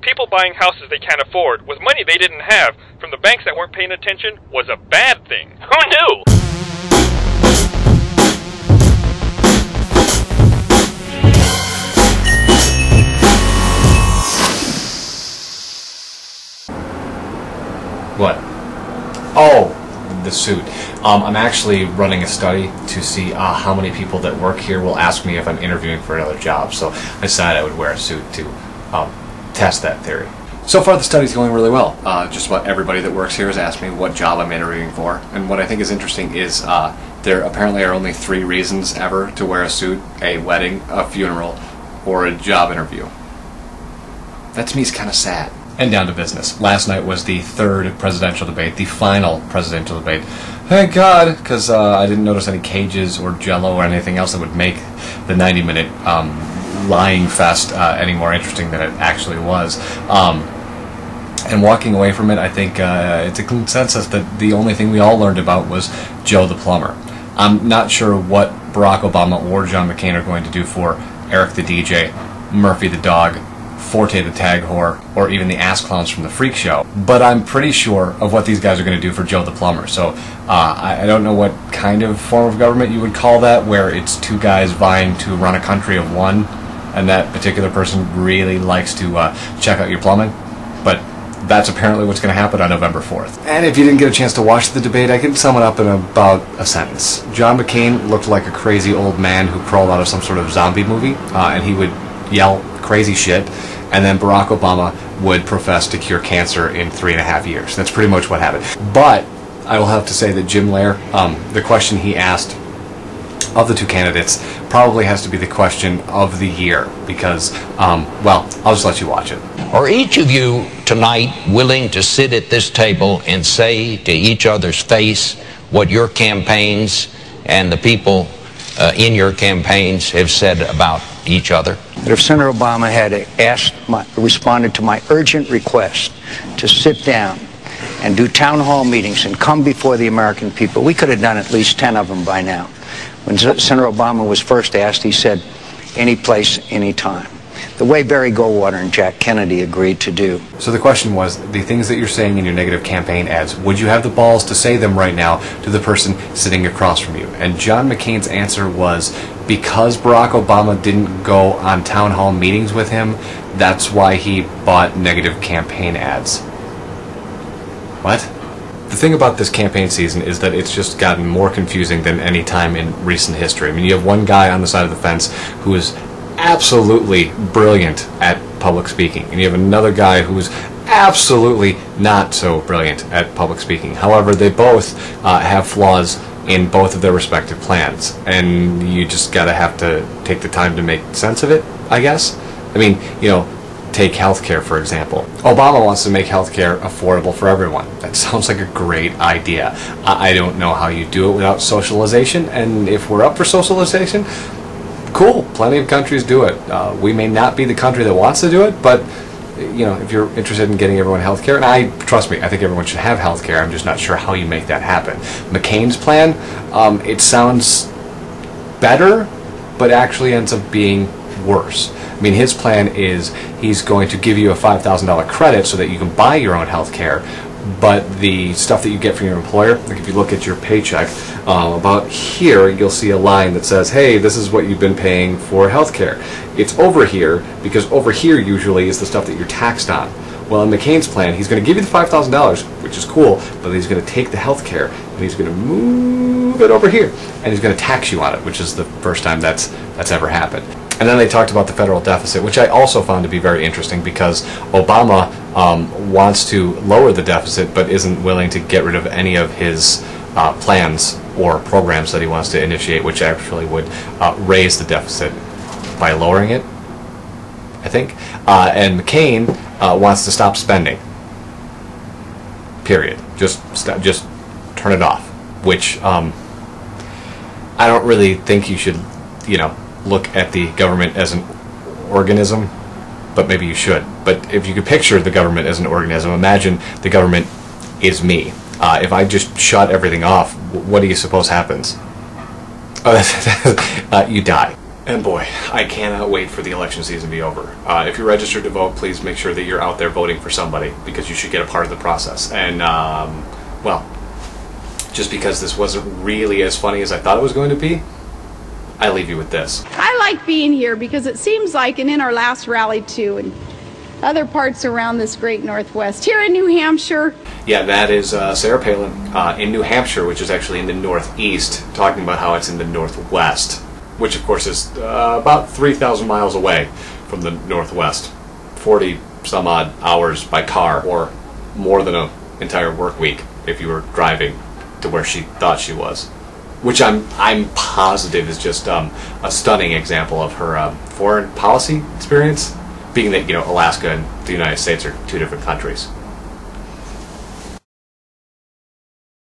people buying houses they can't afford with money they didn't have from the banks that weren't paying attention was a bad thing. Who knew? What? Oh, the suit. I'm actually running a study to see how many people that work here will ask me if I'm interviewing for another job. So I decided I would wear a suit to test that theory. So far the study's going really well. Just about everybody that works here has asked me what job I'm interviewing for. And what I think is interesting is there apparently are only 3 reasons ever to wear a suit: a wedding, a funeral, or a job interview. That to me is kind of sad. And down to business. Last night was the 3rd presidential debate, the final presidential debate. Thank God, because I didn't notice any cages or jello or anything else that would make the 90-minute lying fest any more interesting than it actually was. And walking away from it, I think it's a consensus that the only thing we all learned about was Joe the plumber. I'm not sure what Barack Obama or John McCain are going to do for Eric the DJ, Murphy the dog, Forte the tag whore, or even the ass clowns from the Freak Show. But I'm pretty sure of what these guys are going to do for Joe the plumber. So I don't know what kind of form of government you would call that, where it's 2 guys vying to run a country of 1, and that particular person really likes to check out your plumbing. But that's apparently what's going to happen on November 4th. And if you didn't get a chance to watch the debate, I can sum it up in about a sentence. John McCain looked like a crazy old man who crawled out of some sort of zombie movie, and he would yell crazy shit, and then Barack Obama would profess to cure cancer in 3.5 years. That's pretty much what happened. But I will have to say that Jim Lair, the question he asked of the 2 candidates probably has to be the question of the year, because, well, I'll just let you watch it. Are each of you tonight willing to sit at this table and say to each other's face what your campaigns and the people in your campaigns have said about each other? That if Senator Obama had responded to my urgent request to sit down and do town hall meetings and come before the American people, we could have done at least 10 of them by now. When Senator Obama was first asked, he said, any place, any time. The way Barry Goldwater and Jack Kennedy agreed to do. So the question was, the things that you're saying in your negative campaign ads, would you have the balls to say them right now to the person sitting across from you? And John McCain's answer was, because Barack Obama didn't go on town hall meetings with him, that's why he bought negative campaign ads. What? The thing about this campaign season is that it's just gotten more confusing than any time in recent history. I mean, you have one guy on the side of the fence who is absolutely brilliant at public speaking, and you have another guy who is absolutely not so brilliant at public speaking. However, they both have flaws in both of their respective plans, and you just have to take the time to make sense of it, I guess. I mean, you know, take healthcare, for example. Obama wants to make healthcare affordable for everyone. That sounds like a great idea. I don't know how you do it without socialization, and if we're up for socialization, cool, plenty of countries do it. We may not be the country that wants to do it, but you know, if you're interested in getting everyone health care, and trust me, I think everyone should have health care, I'm just not sure how you make that happen. McCain's plan, it sounds better, but actually ends up being worse. I mean, his plan is he's going to give you a $5,000 credit so that you can buy your own health care, but the stuff that you get from your employer, like if you look at your paycheck, about here you'll see a line that says, hey, this is what you've been paying for healthcare. It's over here, because over here usually is the stuff that you're taxed on. Well, in McCain's plan, he's going to give you the $5,000, which is cool, but he's going to take the healthcare and he's going to move it over here, and he's going to tax you on it, which is the first time that's ever happened. And then they talked about the federal deficit, which I also found to be very interesting, because Obama wants to lower the deficit but isn't willing to get rid of any of his plans or programs that he wants to initiate, which actually would raise the deficit by lowering it, I think. And McCain wants to stop spending. Period. Just turn it off. Which I don't really think you should, you know, look at the government as an organism, but maybe you should. But if you could picture the government as an organism, imagine the government is me. If I just shut everything off, what do you suppose happens? Oh, you die. And boy, I cannot wait for the election season to be over. If you're registered to vote, please make sure that you're out there voting for somebody, because you should get a part of the process. And, well, just because this wasn't really as funny as I thought it was going to be, I leave you with this. I like being here because it seems like, and in our last rally too, and other parts around this great Northwest, here in New Hampshire. Yeah, that is Sarah Palin in New Hampshire, which is actually in the Northeast, talking about how it's in the Northwest, which of course is about 3,000 miles away from the Northwest, 40 some odd hours by car, or more than an entire work week if you were driving to where she thought she was. Which I'm positive is just a stunning example of her foreign policy experience, being that, you know, Alaska and the United States are two different countries.